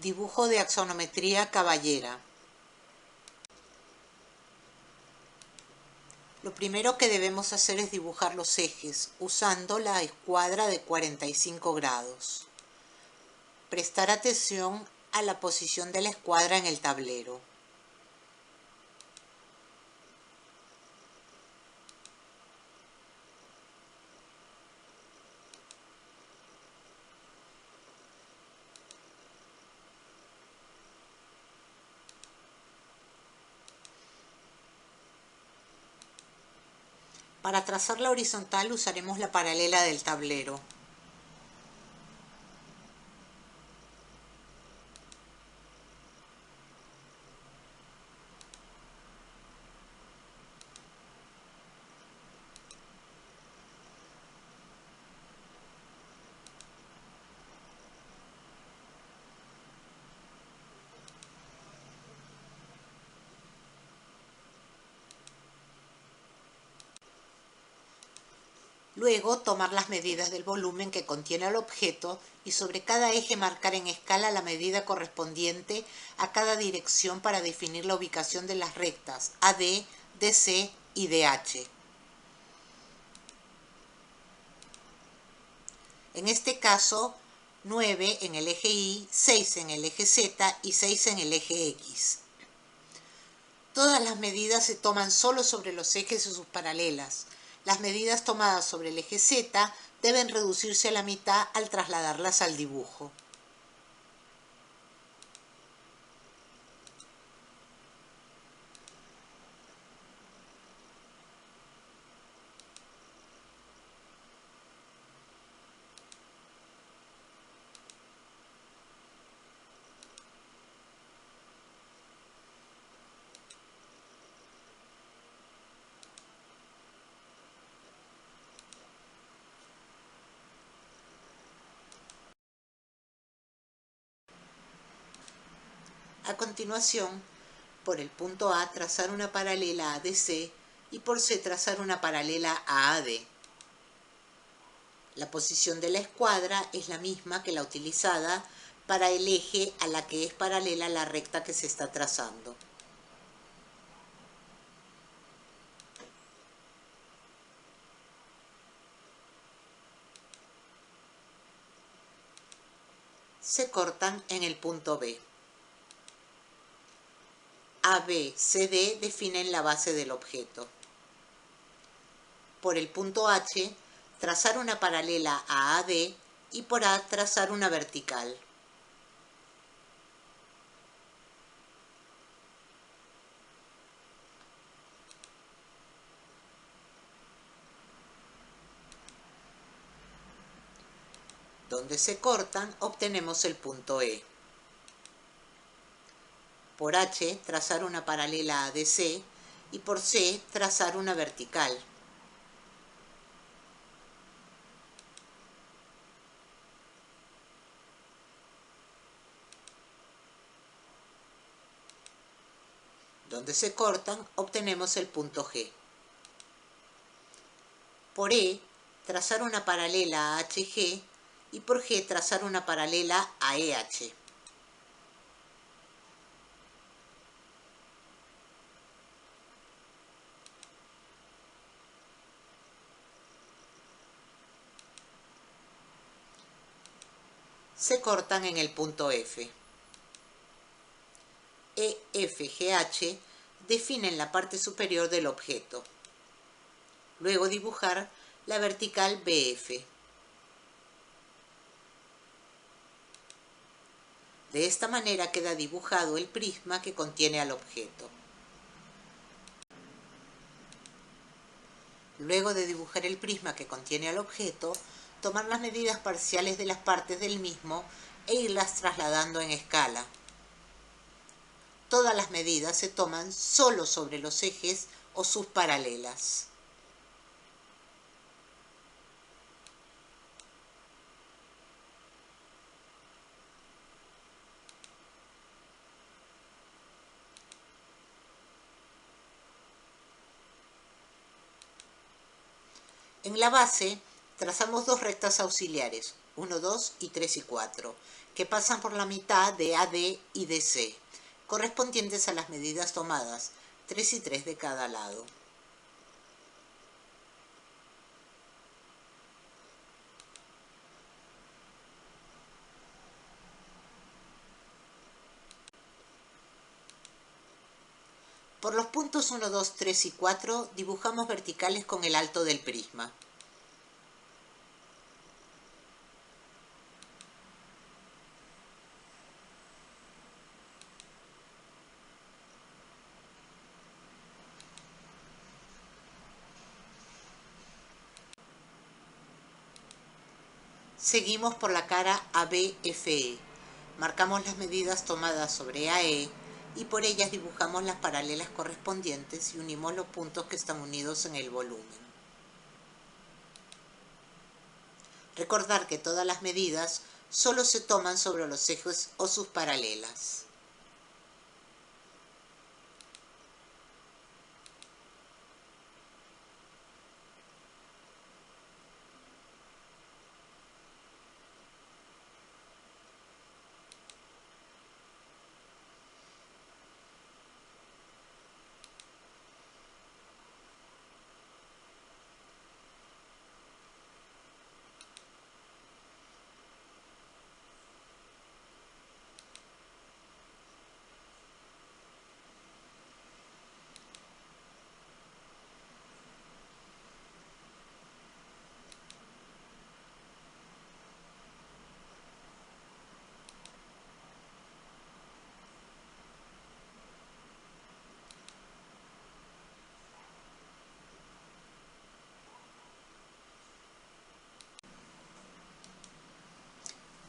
Dibujo de axonometría caballera. Lo primero que debemos hacer es dibujar los ejes usando la escuadra de 45 grados. Prestar atención a la posición de la escuadra en el tablero. Para trazar la horizontal usaremos la paralela del tablero. Luego, tomar las medidas del volumen que contiene el objeto y sobre cada eje marcar en escala la medida correspondiente a cada dirección para definir la ubicación de las rectas AD, DC y DH. En este caso, 9 en el eje Y, 6 en el eje Z y 6 en el eje X. Todas las medidas se toman solo sobre los ejes y sus paralelas. Las medidas tomadas sobre el eje Z deben reducirse a la mitad al trasladarlas al dibujo. A continuación, por el punto A trazar una paralela a DC y por C trazar una paralela a AD. La posición de la escuadra es la misma que la utilizada para el eje a la que es paralela la recta que se está trazando. Se cortan en el punto B. AB, CD definen la base del objeto. Por el punto H, trazar una paralela a AD y por A trazar una vertical. Donde se cortan, obtenemos el punto E. Por H, trazar una paralela a DC y por C, trazar una vertical. Donde se cortan, obtenemos el punto G. Por E, trazar una paralela a HG y por G trazar una paralela a EH. Se cortan en el punto F. EFGH definen la parte superior del objeto. Luego dibujar la vertical BF. De esta manera queda dibujado el prisma que contiene al objeto. Luego de dibujar el prisma que contiene al objeto, tomar las medidas parciales de las partes del mismo e irlas trasladando en escala. Todas las medidas se toman solo sobre los ejes o sus paralelas. En la base, trazamos dos rectas auxiliares, 1, 2 y 3 y 4, que pasan por la mitad de AD y DC, correspondientes a las medidas tomadas, 3 y 3 de cada lado. Por los puntos 1, 2, 3 y 4 dibujamos verticales con el alto del prisma. Seguimos por la cara ABFE. Marcamos las medidas tomadas sobre AE y por ellas dibujamos las paralelas correspondientes y unimos los puntos que están unidos en el volumen. Recordar que todas las medidas solo se toman sobre los ejes o sus paralelas.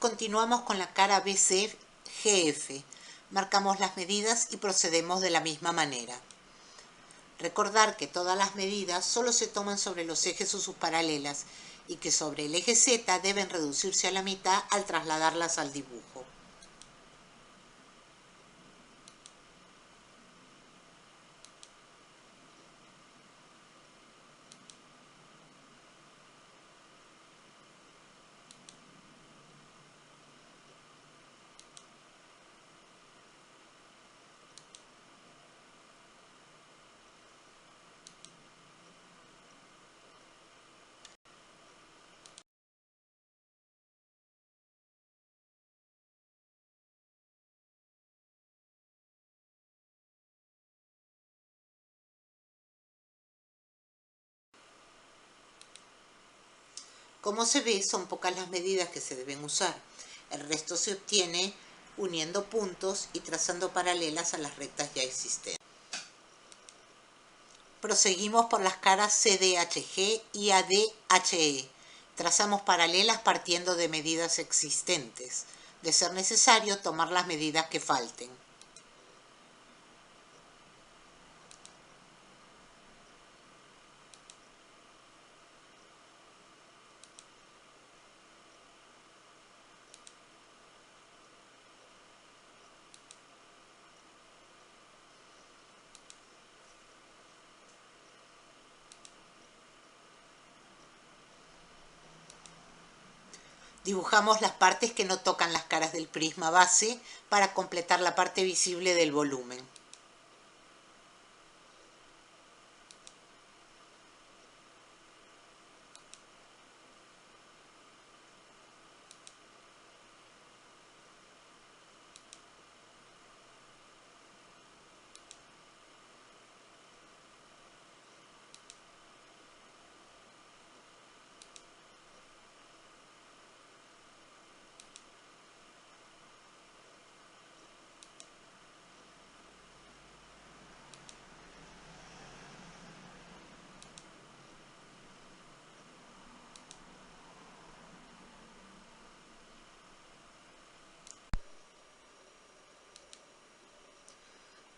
Continuamos con la cara BCGF. Marcamos las medidas y procedemos de la misma manera. Recordar que todas las medidas solo se toman sobre los ejes o sus paralelas y que sobre el eje Z deben reducirse a la mitad al trasladarlas al dibujo. Como se ve, son pocas las medidas que se deben usar. El resto se obtiene uniendo puntos y trazando paralelas a las rectas ya existentes. Proseguimos por las caras CDHG y ADHE. Trazamos paralelas partiendo de medidas existentes. De ser necesario, tomar las medidas que falten. Dibujamos las partes que no tocan las caras del prisma base para completar la parte visible del volumen.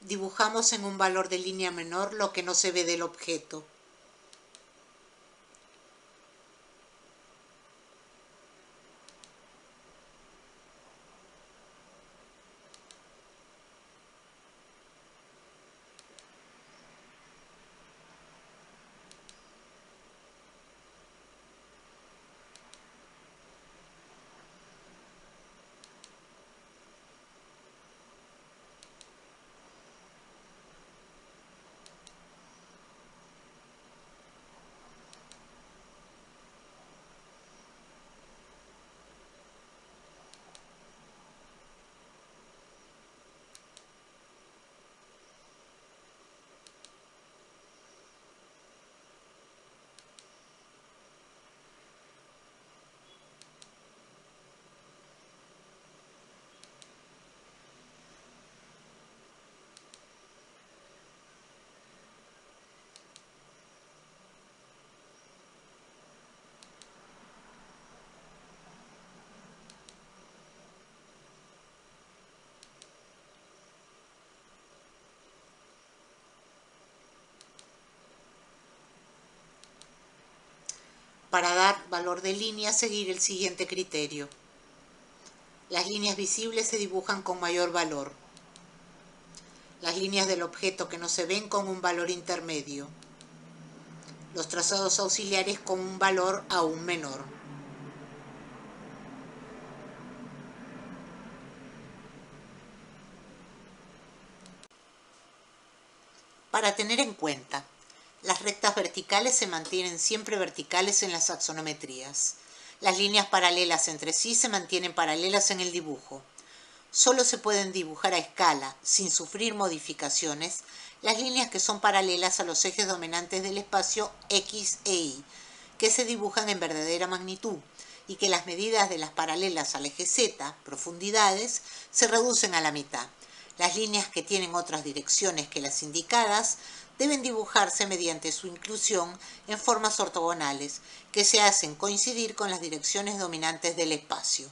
Dibujamos en un valor de línea menor lo que no se ve del objeto. Para dar valor de línea, seguir el siguiente criterio. Las líneas visibles se dibujan con mayor valor. Las líneas del objeto que no se ven con un valor intermedio. Los trazados auxiliares con un valor aún menor. Para tener en cuenta, las rectas verticales se mantienen siempre verticales en las axonometrías. Las líneas paralelas entre sí se mantienen paralelas en el dibujo. Solo se pueden dibujar a escala, sin sufrir modificaciones, las líneas que son paralelas a los ejes dominantes del espacio X e Y, que se dibujan en verdadera magnitud, y que las medidas de las paralelas al eje Z, profundidades, se reducen a la mitad. Las líneas que tienen otras direcciones que las indicadas deben dibujarse mediante su inclusión en formas ortogonales, que se hacen coincidir con las direcciones dominantes del espacio.